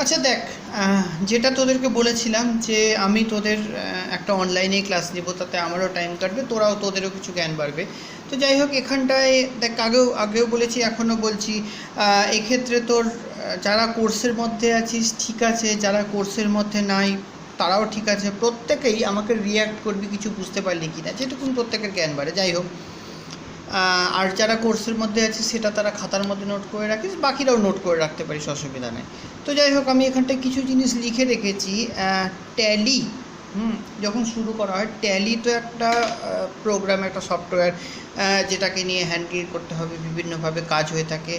আচ্ছা দেখ, যেটা তোদেরকে বলেছিলাম যে আমি তোদের একটা অনলাইনে ক্লাস নেব, তাতে আমারও টাইম কাটবে, তোদেরও কিছু জ্ঞান বাড়বে। তো যাই হোক, এখানটায় দেখ, আগেও আগেও বলেছি, এখনও বলছি, এক্ষেত্রে তোর যারা কোর্সের মধ্যে আছিস ঠিক আছে, যারা কোর্সের মধ্যে নাই তারাও ঠিক আছে, প্রত্যেকেই আমাকে রিয়্যাক্ট করবি কিছু বুঝতে পারলি কি না, যেটুকুন প্রত্যেকের জ্ঞান বাড়ে। যাই হোক, আর যারা কোর্সের মধ্যে আছে সেটা তারা খাতার মধ্যে নোট করে রাখিস, বাকিরাও নোট করে রাখতে পারিস, অসুবিধা নেই। তো যাই হোক, আমি এখানটায় কিছু জিনিস লিখে রেখেছি। ট্যালি যখন শুরু করা হয়, ট্যালি তো একটা প্রোগ্রাম, একটা সফটওয়্যার, যেটাকে নিয়ে হ্যান্ডেল করতে হবে, বিভিন্নভাবে কাজ হয়ে থাকে।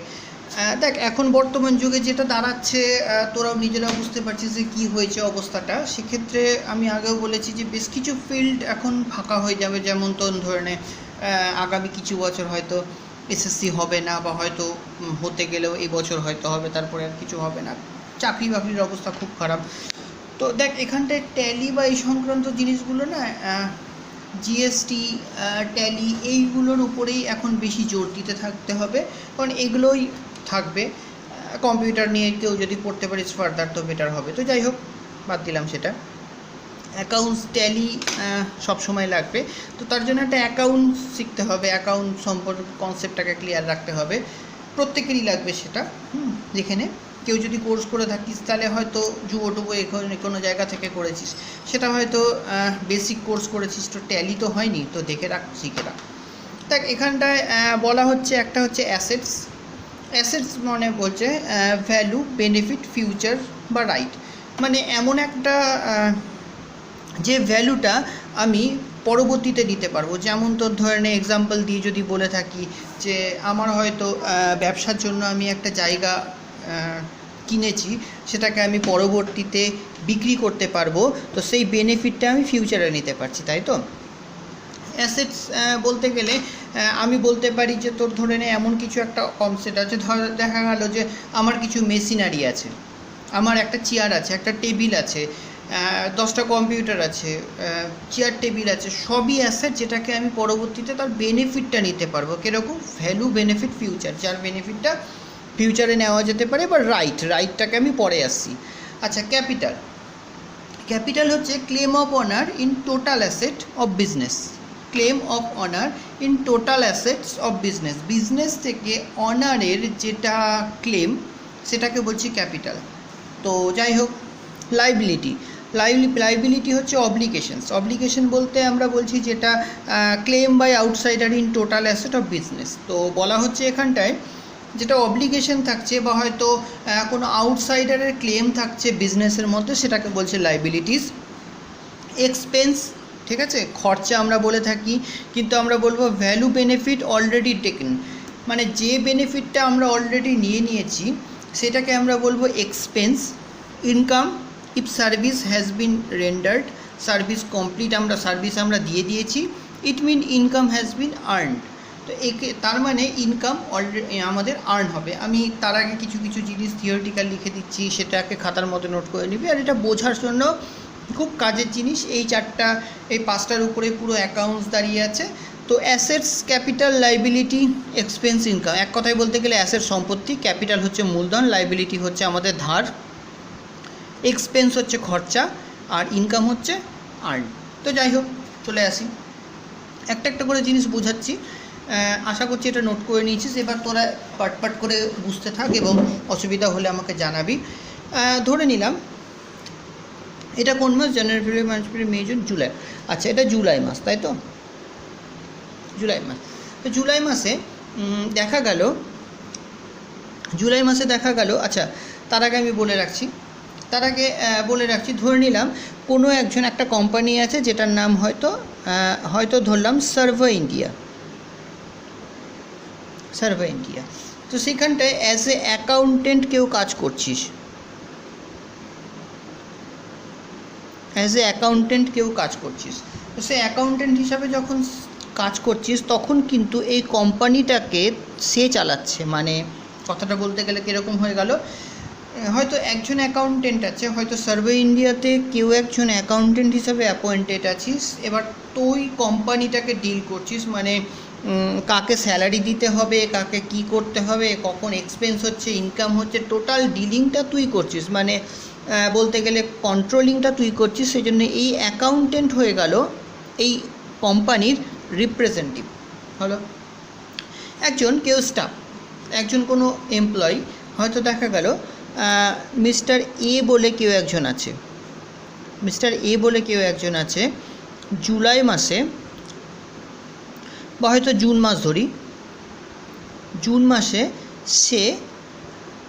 দেখ, এখন বর্তমান যুগে যেটা দাঁড়াচ্ছে, তোরাও নিজেরাও বুঝতে পারছিস যে কী হয়েছে অবস্থাটা। সেক্ষেত্রে আমি আগেও বলেছি যে বেশ কিছু ফিল্ড এখন ফাঁকা হয়ে যাবে, যেমন তোর ধরে নে আগামী কিছু বছর হয়তো এসএসসি হবে না, বা হয়তো হতে গেলেও এই বছর হয়তো হবে, তারপরে আর কিছু হবে না, চাকরি বাকরির অবস্থা খুব খারাপ। তো দেখ, এখানটায় ট্যালি বা এই সংক্রান্ত জিনিসগুলো না, জিএসটি, ট্যালি, এইগুলোর উপরেই এখন বেশি জোর দিতে থাকতে হবে, কারণ এগুলোই থাকবে। কম্পিউটার নিয়ে কেউ যদি পড়তে পারিস ফার্দার তো বেটার হবে। তো যাই হোক, বাদ দিলাম সেটা। অ্যাকাউন্টস, ট্যালি সবসময় লাগবে। তো তার জন্য একটা অ্যাকাউন্ট শিখতে হবে, অ্যাকাউন্ট সম্পর্কে কনসেপ্টটাকে ক্লিয়ার রাখতে হবে, প্রত্যেকেরই লাগবে সেটা। যেখানে কেউ যদি কোর্স করে থাকিস তাহলে হয়তো যুবটুবো এখানে কোনো জায়গা থেকে করেছিস, সেটা হয়তো বেসিক কোর্স করেছিস, তো ট্যালি তো হয়নি, তো দেখে রাখ, শিখে রাখ। দেখ, এখানটায় বলা হচ্ছে, একটা হচ্ছে অ্যাসেটস। অ্যাসেটস মানে বলছে ভ্যালু, বেনিফিট, ফিউচার বা রাইট, মানে এমন একটা যে ভ্যালুটা আমি পরবর্তীতে দিতে পারবো। যেমন তোর ধরে নে, এক্সাম্পল দিয়ে যদি বলে থাকি যে আমার হয়তো ব্যবসার জন্য আমি একটা জায়গা কিনেছি, সেটাকে আমি পরবর্তীতে বিক্রি করতে পারবো, তো সেই বেনিফিটটা আমি ফিউচারে নিতে পারছি, তাই তো। অ্যাসেটস বলতে গেলে আমি বলতে পারি যে তোর ধরে নে এমন কিছু একটা কনসেপ্ট আছে, দেখা গেল যে আমার কিছু মেশিনারি আছে, আমার একটা চেয়ার আছে, একটা টেবিল আছে, 10টা কম্পিউটার আছে, চেয়ার টেবিল আছে, সবই অ্যাসেট, যেটাকে আমি পরবর্তীতে তার বেনিফিটটা নিতে পারবো। কীরকম? ভ্যালু, বেনিফিট, ফিউচার, যার বেনিফিটটা ফিউচারে নেওয়া যেতে পারে, বা রাইটটাকে আমি পরে আসছি। আচ্ছা, ক্যাপিটাল। ক্যাপিটাল হচ্ছে claim of honour in total asset of business. Claim of honour in total assets of business, business থেকে অনারের যেটা ক্লেম, সেটাকে বলছি ক্যাপিটাল। তো যাই হোক, লাইবিলিটি। লাইবিলিটি হচ্ছে অব্লিগেশনস। অব্লিগেশন বলতে আমরা বলছি যেটা claim by outsider in total asset of business. তো বলা হচ্ছে এখানটায় যেটা অব্লিগেশন থাকছে, বা হয়তো কোনো আউটসাইডারের ক্লেম থাকছে বিজনেসের মধ্যে, সেটাকে বলছে লাইবিলিটিস। এক্সপেন্স, ঠিক আছে, খরচা আমরা বলে থাকি, কিন্তু আমরা বলবো ভ্যালু, বেনিফিট অলরেডি টেকেন, মানে যে বেনিফিটটা আমরা অলরেডি নিয়ে নিয়েছি সেটাকে আমরা বলবো expense. Income, if service has been rendered, service complete, service আমরা দিয়ে দিয়েছি, ইট mean income has bin earned. তো তার মানে ইনকাম অলরেডি আমাদের আর্ন হবে। আমি তার আগে কিছু কিছু জিনিস থিওরিটিক্যাল লিখে দিচ্ছি, সেটাকে খাতার মধ্যে নোট করে নিবি, আর এটা বোঝার জন্য খুব কাজের জিনিস। এই 5টার উপরে পুরো অ্যাকাউন্টস দাঁড়িয়ে আছে। তো assets, capital, liability, expense, income. এক কথায় বলতে গেলে অ্যাসেট সম্পত্তি, ক্যাপিটাল হচ্ছে মূলধন, লাইবিলিটি হচ্ছে আমাদের ধার, এক্সপেন্স হচ্ছে খরচা, আর ইনকাম হচ্ছে আর্ন। তো যাই হোক, চলে আসি, একটা একটা করে জিনিস বোঝাচ্ছি। আশা করছি এটা নোট করে নিয়েছিস। এবার তোরা পাট করে বুঝতে থাক, এবং অসুবিধা হলে আমাকে জানাবি। ধরে নিলাম এটা কোন মাস? জানুয়ারি, ফেব্রুয়ারি, মার্চ, এপ্রিল, মে, জুন, জুলাই। আচ্ছা, এটা জুলাই মাস, তাই তো, জুলাই মাস। তো জুলাই মাসে দেখা গেল, আচ্ছা তার আগে আমি বলে রাখছি, ধরে নিলাম কোনো একটা কোম্পানি আছে, যেটার নাম হয়তো ধরলাম সার্ভে ইন্ডিয়া। তো সেখানটায় অ্যাজ এ অ্যাকাউন্টেন্ট কেউ কাজ করছিস, তো সেই অ্যাকাউন্টেন্ট হিসাবে যখন কাজ করছিস, তখন কিন্তু এই কোম্পানিটাকে সে চালাচ্ছে। মানে কথাটা বলতে গেলে কীরকম হয়ে গেল, হয়তো একজন অ্যাকাউন্টেন্ট আছে, হয়তো সার্ভে ইন্ডিয়াতে কেউ একজন অ্যাকাউন্টেন্ট হিসাবে অ্যাপয়েন্টেড আছিস, এবার তুই কোম্পানিটাকে ডিল করছিস, মানে কাকে স্যালারি দিতে হবে, কাকে কি করতে হবে, কখন এক্সপেন্স হচ্ছে, ইনকাম হচ্ছে, টোটাল ডিলিংটা তুই করছিস, মানে বলতে গেলে কন্ট্রোলিংটা তুই করছিস। সেই জন্য এই অ্যাকাউন্টেন্ট হয়ে গেল এই কোম্পানির রিপ্রেজেন্টেটিভ হলো। কেউ স্টাফ, একজন কোনো এমপ্লয়ি, হয়তো দেখা গেল মিস্টার এ বলে কেউ একজন আছে, জুলাই মাসে বা হয়তো জুন মাস ধরি, জুন মাসে সে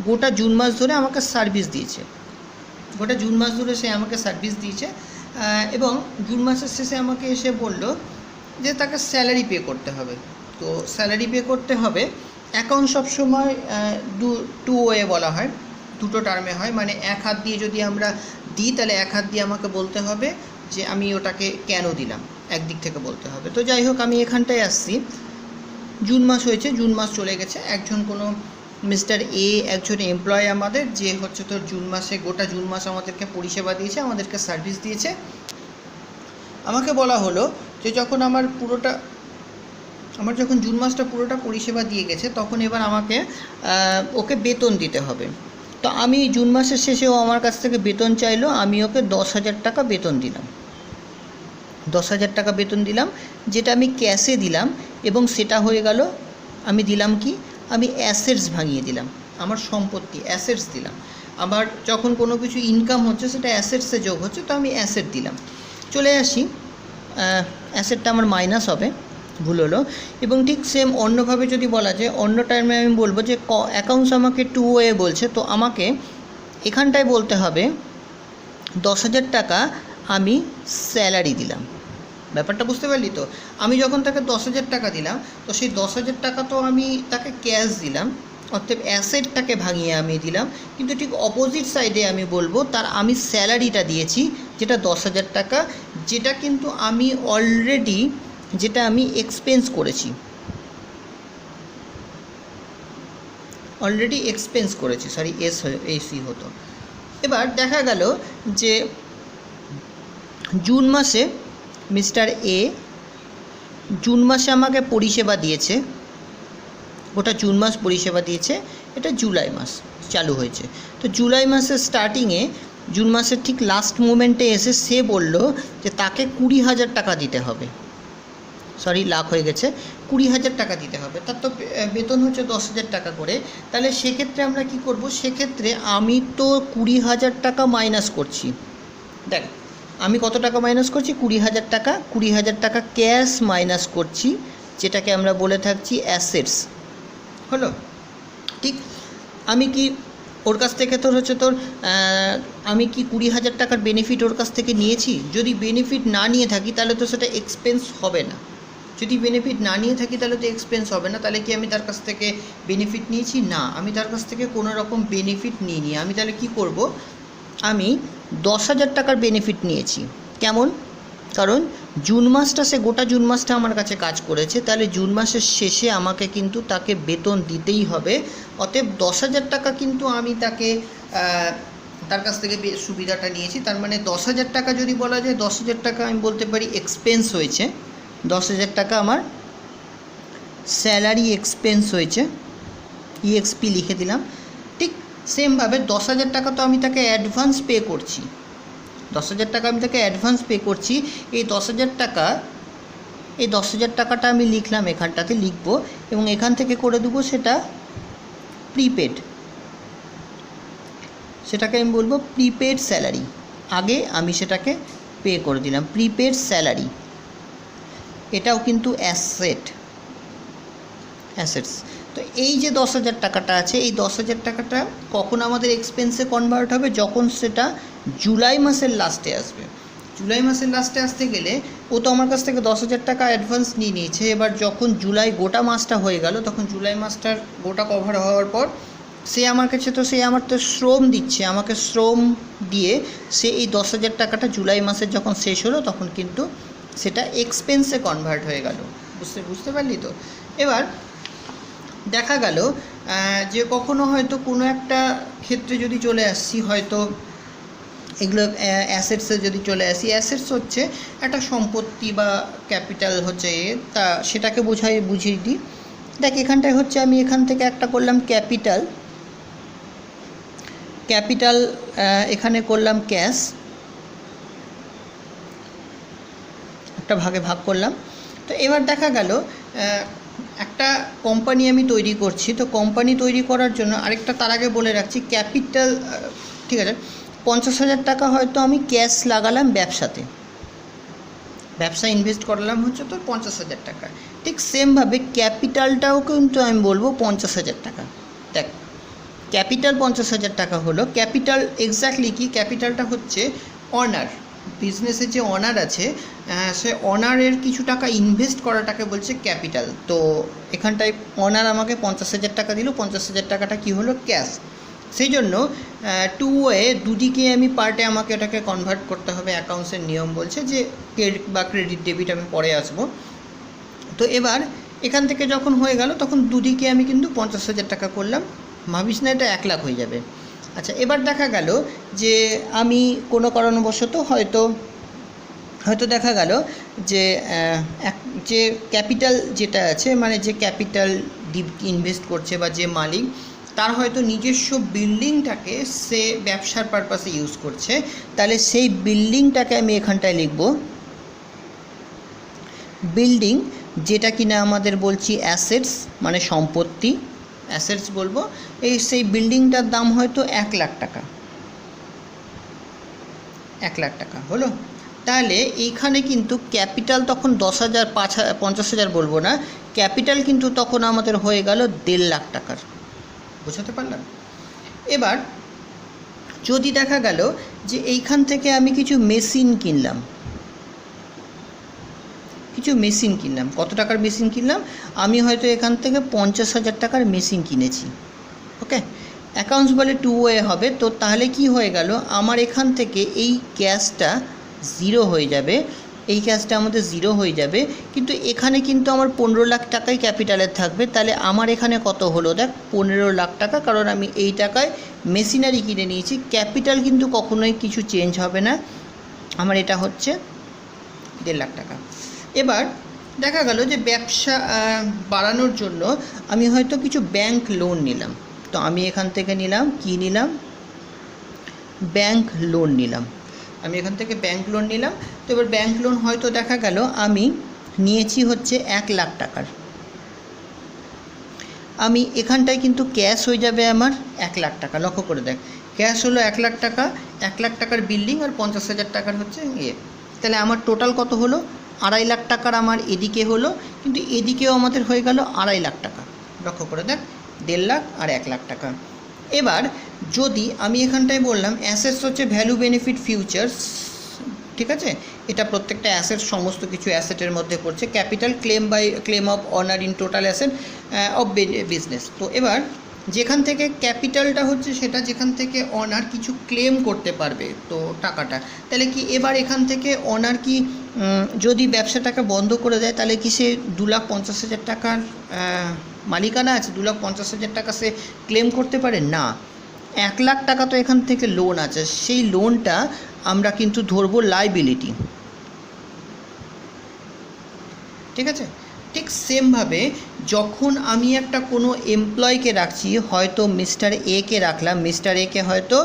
গোটা জুন মাস ধরে আমাকে সার্ভিস দিয়েছে, এবং জুন মাসের শেষে আমাকে এসে বলল যে তাকে স্যালারি পে করতে হবে। তো স্যালারি পে করতে হবে, অ্যাকাউন্ট সবসময় টু ওয়ে বলা হয়, দুটো টার্মে হয়, মানে এক হাত দিয়ে যদি আমরা দিই তাহলে এক হাত দিয়ে আমাকে বলতে হবে যে আমি ওটাকে কেন দিলাম, একদিক থেকে বলতে হবে। তো যাই হোক, আমি এখানটায় আসছি, জুন মাস হয়েছে, জুন মাস চলে গেছে, একজন কোনো মিস্টার এ একজন এমপ্লয় আমাদের, যে হচ্ছে তোর জুন মাসে গোটা জুন মাস আমাদেরকে পরিষেবা দিয়েছে, আমাদেরকে সার্ভিস দিয়েছে। আমাকে বলা হলো যে যখন যখন জুন মাসটা পুরোটা পরিষেবা দিয়ে গেছে, তখন এবার আমাকে ওকে বেতন দিতে হবে। তো আমি জুন মাসের শেষে ও আমার কাছ থেকে বেতন চাইলো, আমি ওকে 10,000 টাকা বেতন দিলাম, 10,000 টাকা বেতন দিলাম, যেটা আমি ক্যাশে দিলাম, এবং সেটা হয়ে গেল, আমি দিলাম কি, আমি অ্যাসেটস ভাঙিয়ে দিলাম, আমার সম্পত্তি অ্যাসেটস দিলাম। আবার যখন কোনো কিছু ইনকাম হচ্ছে সেটা অ্যাসেটসে যোগ হচ্ছে, তো আমি অ্যাসেট দিলাম। চলে আসি, অ্যাসেটটা আমার মাইনাস হবে, ভুল হলো। এবং ঠিক সেম অন্যভাবে যদি বলা যায়, অন্য টাইমে আমি বলবো যে অ্যাকাউন্টস আমাকে টু ওয়ে বলছে, তো আমাকে এখানটায় বলতে হবে 10,000 টাকা আমি স্যালারি দিলাম। ব্যাপারটা বুঝতে পারলি তো? আমি যখন তাকে 10,000 টাকা দিলাম, তো সেই 10,000 টাকা তো আমি তাকে ক্যাশ দিলাম, অর্থাৎ অ্যাসেটটাকে ভাঙিয়ে আমি দিলাম। কিন্তু ঠিক অপোজিট সাইডে আমি বলবো তার আমি স্যালারিটা দিয়েছি, যেটা 10,000 টাকা, যেটা কিন্তু আমি অলরেডি এক্সপেন্স করেছি, সরি এসি হতো। এবার দেখা গেল যে জুন মাসে মিস্টার এ জুন মাসে আমাকে পরিষেবা দিয়েছে, গোটা জুন মাস পরিষেবা দিয়েছে, এটা জুলাই মাস চালু হয়েছে। তো জুলাই মাসের স্টার্টিংয়ে, জুন মাসের ঠিক লাস্ট মোমেন্টে এসে সে বলল যে তাকে 20,000 টাকা দিতে হবে, সরি লাখ হয়ে গেছে, 20,000 টাকা দিতে হবে। তার তো বেতন হচ্ছে 10,000 টাকা করে। তাহলে সেক্ষেত্রে আমরা কি করব, সেক্ষেত্রে আমি তো 20,000 টাকা মাইনাস করছি। দেখ, আমি কত টাকা মাইনাস করছি, 20,000 টাকা, 20,000 টাকা ক্যাশ মাইনাস করছি, যেটাকে আমরা বলে থাকছি অ্যাসেটস হলো। ঠিক, আমি কি ওর কাছ থেকে আমি কি 20,000 টাকার বেনিফিট ওর কাছ থেকে নিয়েছি? যদি বেনিফিট না নিয়ে থাকি তাহলে তো সেটা এক্সপেন্স হবে না। তাহলে কি আমি তার কাছ থেকে বেনিফিট নিয়েছি? না, আমি তার কাছ থেকে কোনো রকম বেনিফিট নিইনি। আমি তাহলে কি করব, আমি 10,000 টাকার বেনিফিট নিয়েছি। কেমন? কারণ জুন মাসটা, সে গোটা জুন মাসটা আমার কাছে কাজ করেছে, তাহলে জুন মাসের শেষে আমাকে কিন্তু তাকে বেতন দিতেই হবে। অতএব 10,000 টাকা কিন্তু আমি তার কাছ থেকে সুবিধাটা নিয়েছি। তার মানে 10,000 টাকা যদি বলা যায়, 10,000 টাকা আমি বলতে পারি এক্সপেন্স হয়েছে, 10,000 টাকা আমার স্যালারি এক্সপেন্স হয়েছে, ইএক্সপি লিখে দিলাম। ঠিক সেমভাবে 10,000 টাকা তো আমি তাকে অ্যাডভান্স পে করছি, 10,000 টাকা আমি তাকে অ্যাডভান্স পে করছি। এই 10,000 টাকাটা আমি লিখলাম, এখানটাতে লিখব, এবং এখান থেকে করে দেবো সেটা প্রিপেড, সেটাকে আমি বলবো প্রিপেড স্যালারি। আগে আমি সেটাকে পে করে দিলাম, প্রিপেড স্যালারি। এটাও কিন্তু অ্যাসেটস। তো এই যে 10,000 টাকাটা আছে, এই 10,000 টাকাটা কখন আমাদের এক্সপেন্সে কনভার্ট হবে, যখন সেটা জুলাই মাসের লাস্টে আসবে। জুলাই মাসের লাস্টে আসতে গেলে ও তো আমার কাছ থেকে 10,000 টাকা অ্যাডভান্স নিয়ে নিয়েছে। এবার যখন জুলাই গোটা মাসটা হয়ে গেল, তখন জুলাই মাসটার গোটা কভার হওয়ার পর সে আমার তো শ্রম দিচ্ছে, আমাকে শ্রম দিয়ে সে এই 10,000 টাকাটা জুলাই মাসের যখন শেষ হলো, তখন কিন্তু সেটা এক্সপেন্সে কনভার্ট হয়ে গেল। বুঝতে পারলি তো? এবার দেখা গেল যে কখনো হয়তো কোনো একটা ক্ষেত্রে যদি চলে আসছি, হয়তো এগুলো অ্যাসেটসে যদি চলে আসি, অ্যাসেটস হচ্ছে একটা সম্পত্তি বা ক্যাপিটাল হচ্ছে তা সেটাকে বুঝিয়ে দিই। দেখ এখানটায় হচ্ছে আমি এখান থেকে একটা করলাম ক্যাপিটাল, এখানে করলাম ক্যাশ, একটা ভাগে ভাগ করলাম। তো এবার দেখা গেল একটা কোম্পানি আমি তৈরি করছি, তো কোম্পানি তৈরি করার জন্য আরেকটা তার আগে বলে রাখছি ক্যাপিটাল, ঠিক আছে, 50,000 টাকা হয়তো আমি ক্যাশ লাগালাম ব্যবসাতে, ব্যবসা ইনভেস্ট করলাম হচ্ছে তো 50,000 টাকা। ঠিক সেমভাবে ক্যাপিটালটাও কিন্তু আমি বলবো 50,000 টাকা। দেখ ক্যাপিটাল 50,000 টাকা হলো, ক্যাপিটাল এক্স্যাক্টলি কি, ক্যাপিটালটা হচ্ছে অনার, বিজনেসের যে অনার আছে সে অনারের কিছু টাকা ইনভেস্ট করাটাকে বলছে ক্যাপিটাল। তো এখানটায় অনার আমাকে 50,000 টাকা দিল, 50,000 টাকাটা কি হলো, ক্যাশ। সেই জন্য টু ওয়ে দুদিকে আমি পার্টে আমাকে এটাকে কনভার্ট করতে হবে, অ্যাকাউন্টসের নিয়ম বলছে যে ক্রেডিট বা ক্রেডিট ডেবিট আমি পরে আসবো। তো এবার এখান থেকে যখন হয়ে গেল তখন দুদিকে আমি কিন্তু 50,000 টাকা করলাম, ভাবিস না এটা 1 লাখ হয়ে যাবে। আচ্ছা এবার দেখা গেল যে আমি কোনো কারণবশত হয়তো দেখা গেল যে যে ক্যাপিটাল যেটা আছে, মানে যে ক্যাপিটাল ইনভেস্ট করছে বা যে মালিক, তার হয়তো নিজস্ব বিল্ডিংটাকে সে ব্যবসার পারপাসে ইউজ করছে, তাহলে সেই বিল্ডিংটাকে আমি এখানটায় লিখব বিল্ডিং, যেটা কিনা আমাদের বলছি অ্যাসেটস, মানে সম্পত্তি, অ্যাসেটস বলবো। সেই বিল্ডিংটার দাম হয়তো 1 লাখ টাকা, 1 লাখ টাকা হলো। তাহলে এইখানে কিন্তু ক্যাপিটাল তখন 10,000 50,000 বলবো না, ক্যাপিটাল কিন্তু তখন আমাদের হয়ে গেল 1.5 লাখ টাকার। বোঝাতে পারলাম? এবার যদি দেখা গেল যে এইখান থেকে আমি কিছু মেশিন কিনলাম, কত টাকার মেশিন কিনলাম, আমি হয়তো এখান থেকে 50,000 টাকার মেশিন কিনেছি। ওকে, অ্যাকাউন্টস বলে টু ওয়ে হবে। তো তাহলে কি হয়ে গেল, আমার এখান থেকে এই ক্যাশটা জিরো হয়ে যাবে, এই ক্যাশটা আমাদের জিরো হয়ে যাবে, কিন্তু এখানে কিন্তু আমার 15 লাখ টাকাই ক্যাপিটালের থাকবে। তাহলে আমার এখানে কত হলো, দেখ 15 লাখ টাকা, কারণ আমি এই টাকায় মেশিনারি কিনে নিয়েছি। ক্যাপিটাল কিন্তু কখনোই কিছু চেঞ্জ হবে না, আমার এটা হচ্ছে 1.5 লাখ টাকা। এবার দেখা গেল যে ব্যবসা বাড়ানোর জন্য আমি হয়তো কিছু ব্যাংক লোন নিলাম, তো আমি এখান থেকে নিলাম কি নিলাম, ব্যাংক লোন নিলাম, আমি এখান থেকে ব্যাংক লোন নিলাম। তো এবার ব্যাংক লোন হয়তো দেখা গেল আমি নিয়েছি হচ্ছে 1 লাখ টাকার, আমি এখানটায় কিন্তু ক্যাশ হয়ে যাবে আমার 1 লাখ টাকা। লক্ষ্য করে দেখ, ক্যাশ হলো 1 লাখ টাকা, 1 লাখ টাকার বিল্ডিং আর 50,000 টাকার হচ্ছে তাহলে আমার টোটাল কত হলো, 2.5 লাখ টাকার আমার এদিকে হলো, কিন্তু এদিকেও আমাদের হয়ে গেল 2.5 লাখ টাকা। লক্ষ্য করে দেখ, 1.5 লাখ আর 1 লাখ টাকা। এবার যদি আমি এখানটায় বললাম অ্যাসেটস হচ্ছে ভ্যালু বেনিফিট ফিউচার্স, ঠিক আছে, এটা প্রত্যেকটা অ্যাসেট সমস্ত কিছু অ্যাসেটের মধ্যে পড়ছে। Capital claim of honour in total asset of business. তো এবার যেখান থেকে ক্যাপিটালটা হচ্ছে সেটা যেখান থেকে অনার কিছু ক্লেম করতে পারবে তো টাকাটা, তাহলে কি এবার এখান থেকে অনার কি যদি ব্যবসাটাকে বন্ধ করে দেয় তাহলে কি সে 2,50,000 টাকার মালিকানা আছে, 2,50,000 টাকা সে ক্লেম করতে পারে না। 1 লাখ টাকা তো এখান থেকে লোন আছে, সেই লোনটা আমরা কিন্তু ধরবো লাইবিলিটি, ঠিক আছে। ঠিক সেমভাবে যখন আমি একটা কোনো এমপ্লয়কে রাখছি, হয়তো মিস্টার এ কে রাখলাম, মিস্টার এ কে হয়তো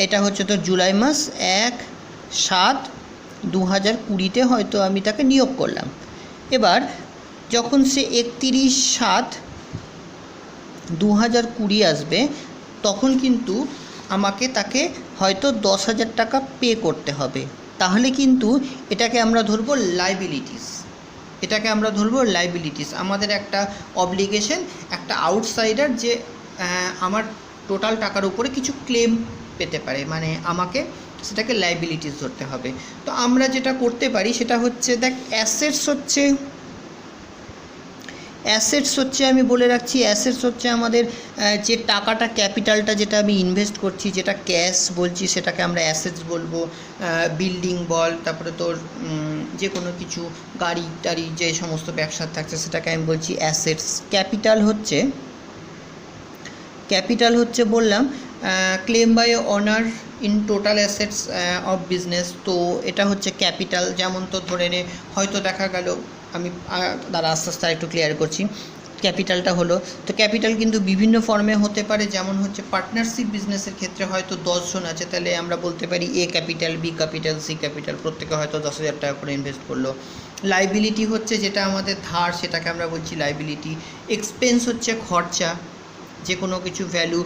এটা হচ্ছে তো জুলাই মাস 1/7/2020 হয়তো আমি তাকে নিয়োগ করলাম। এবার যখন সে 31/7/2020 আসবে তখন কিন্তু আমাকে তাকে হয়তো 10,000 টাকা পে করতে হবে, তাহলে কিন্তু এটাকে আমরা ধরবো লাইবিলিটিস, আমাদের একটা অব্লিগেশন, একটা আউটসাইডার যে আমার টোটাল টাকার উপরে কিছু ক্লেম পেতে পারে, মানে আমাকে সেটাকে লাইবিলিটিস ধরতে হবে। তো আমরা যেটা করতে পারি সেটা হচ্ছে, দেখ অ্যাসেটস হচ্ছে আমি বলে রাখছি, অ্যাসেটস হচ্ছে আমাদের যে টাকাটা, ক্যাপিটালটা যেটা আমি ইনভেস্ট করছি, যেটা ক্যাশ বলছি সেটাকে আমরা অ্যাসেটস বলবো। বিল্ডিং বল, তারপরে তোর যে কোনো কিছু গাড়ি টাড়ি যে সমস্ত ব্যবসা থাকছে সেটাকে আমি বলছি অ্যাসেটস। ক্যাপিটাল হচ্ছে বললাম claim by owner in total assets of business. তো এটা হচ্ছে ক্যাপিটাল। যেমন তো ধরে নে হয়তো দেখা গেল, আমি দাঁড়া আস্তে আস্তে একটু ক্লিয়ার করছি। ক্যাপিটালটা হলো, তো ক্যাপিটাল কিন্তু বিভিন্ন ফর্মে হতে পারে। যেমন হচ্ছে পার্টনারশিপ বিজনেসের ক্ষেত্রে হয়তো 10 জন আছে, তাহলে আমরা বলতে পারি A capital, B capital, C capital, প্রত্যেকে হয়তো 10,000 টাকা করে ইনভেস্ট করলো। লাইবিলিটি হচ্ছে যেটা আমাদের ধার, সেটাকে আমরা বলছি লাইবিলিটি। এক্সপেন্স হচ্ছে খরচা, যে কোনো কিছু value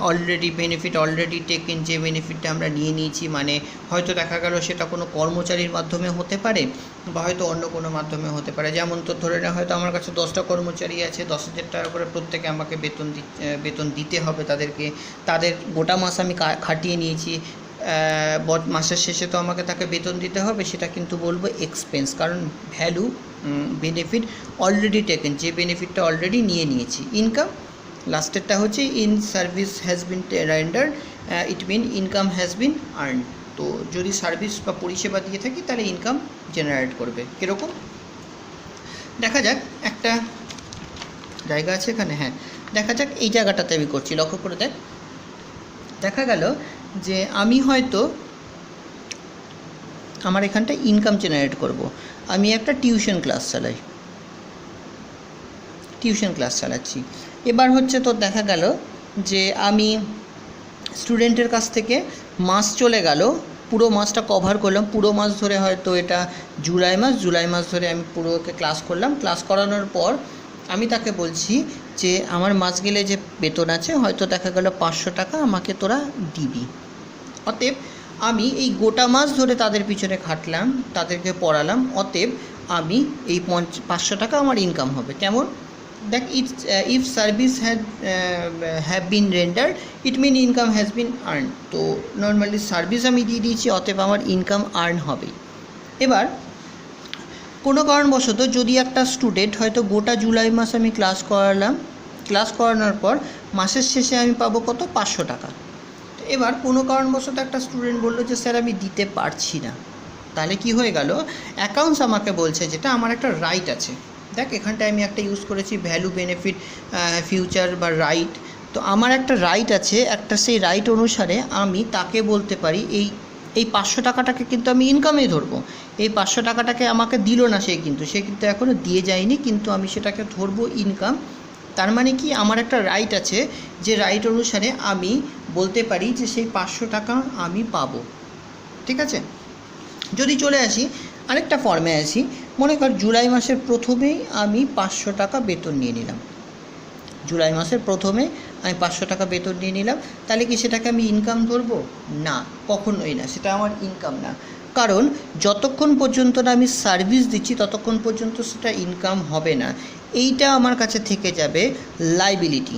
already benefit already taken, যে বেনিফিটটা আমরা নিয়ে নিয়েছি, মানে হয়তো দেখা গেল সেটা কোনো কর্মচারীর মাধ্যমে হতে পারে বা হয়তো অন্য কোনো মাধ্যমে হতে পারে। যেমন তো ধরে নেওয়া হয়তো আমার কাছে 10টা কর্মচারী আছে, 10,000 টাকা করে প্রত্যেকে আমাকে বেতন দিতে হবে তাদেরকে। তাদের গোটা মাস আমি খাটিয়ে নিয়েছি, মাসের শেষে তো আমাকে তাকে বেতন দিতে হবে, সেটা কিন্তু বলবো এক্সপেন্স, কারণ ভ্যালু বেনিফিট অলরেডি টেকেন, যে বেনিফিটটা অলরেডি নিয়ে নিয়েছি। ইনকাম লাস্টেরটা হচ্ছে in service has been rendered, it mean income has been earn. তো যদি সার্ভিস বা পরিষেবা দিয়ে থাকি তাহলে ইনকাম জেনারেট করবে। কীরকম দেখা যাক, একটা জায়গা আছে এখানে, হ্যাঁ দেখা যাক এই জায়গাটাতে আমি করছি, লক্ষ্য করে দেখ। দেখা গেল যে আমি হয়তো আমার এখানটা ইনকাম জেনারেট করব। আমি একটা টিউশন ক্লাস চালাচ্ছি। এবার হচ্ছে তো দেখা গেল যে আমি স্টুডেন্টের কাছ থেকে মাস চলে গেল, পুরো মাসটা কভার করলাম, পুরো মাস ধরে হয়তো এটা জুলাই মাস ধরে আমি পুরোকে ক্লাস করলাম। ক্লাস করানোর পর আমি তাকে বলছি যে আমার মাস গেলে যে বেতন আছে হয়তো দেখা গেল 500 টাকা আমাকে তোরা দিবি। অতএব আমি এই গোটা মাস ধরে তাদের পিছনে খাটলাম, তাদেরকে পড়ালাম, অতএব আমি এই 500 টাকা আমার ইনকাম হবে। কেমন দেখ, if service have been rendered it mean income has been earn. তো নর্মালি সার্ভিস আমি দিয়ে দিয়েছি, অতএব আমার ইনকাম আর্ন হবে। এবার কোনো কারণবশত যদি একটা স্টুডেন্ট হয়তো গোটা জুলাই মাস আমি ক্লাস করানোর পর মাসের শেষে আমি পাবো কত, 500 টাকা। এবার কোনো কারণবশত একটা স্টুডেন্ট বললো যে স্যার আমি দিতে পারছি না, তাহলে কি হয়ে গেল, অ্যাকাউন্টস আমাকে বলছে যেটা আমার একটা রাইট আছে। দেখ এখানটায় আমি একটা ইউজ করেছি ভ্যালু বেনিফিট ফিউচার বা রাইট। তো আমার একটা রাইট আছে, একটা সেই রাইট অনুসারে আমি তাকে বলতে পারি এই 500 টাকাটাকে কিন্তু আমি ইনকামেই ধরবো। এই 500 টাকাটাকে আমাকে দিল না, সে কিন্তু এখনও দিয়ে যায়নি, কিন্তু আমি সেটাকে ধরবো ইনকাম। তার মানে কি, আমার একটা রাইট আছে, যে রাইট অনুসারে আমি বলতে পারি যে সেই 500 টাকা আমি পাবো। ঠিক আছে, যদি চলে আসি আরেকটা ফর্মে আসি, মনে কর জুলাই মাসের প্রথমেই আমি 500 টাকা বেতন নিয়ে নিলাম। জুলাই মাসের প্রথমে আমি 500 টাকা বেতন নিয়ে নিলাম, তাহলে কি সেটাকে আমি ইনকাম ধরবো? না, কখনোই না, সেটা আমার ইনকাম না। কারণ যতক্ষণ পর্যন্ত না আমি সার্ভিস দিচ্ছি ততক্ষণ পর্যন্ত সেটা ইনকাম হবে না। এইটা আমার কাছে থেকে যাবে লাইবিলিটি।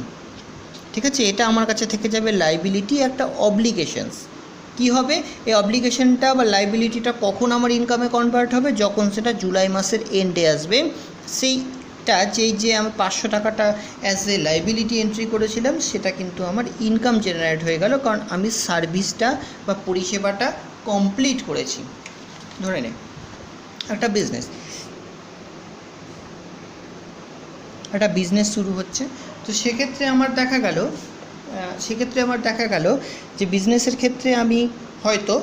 ঠিক আছে, এটা আমার কাছে থেকে যাবে লাইবিলিটি, একটা অব্লিগেশনস। কি হবে এই অব্লিগেশনটা বা লাইবিলিটিটা কখন আমার ইনকামে কনভার্ট হবে? যখন সেটা জুলাই মাসের এন্ডে আসবে। সেইটা যে আমি 500 টাকাটা অ্যাজ এ লাইবিলিটি এন্ট্রি করেছিলাম, সেটা কিন্তু আমার ইনকাম জেনারেট হয়ে গেল, কারণ আমি সার্ভিসটা বা পরিষেবাটা কমপ্লিট করেছি। ধরে নে একটা বিজনেস শুরু হচ্ছে, তো সেক্ষেত্রে আমার দেখা গেল যে বিজনেসের ক্ষেত্রে আমি হয়তো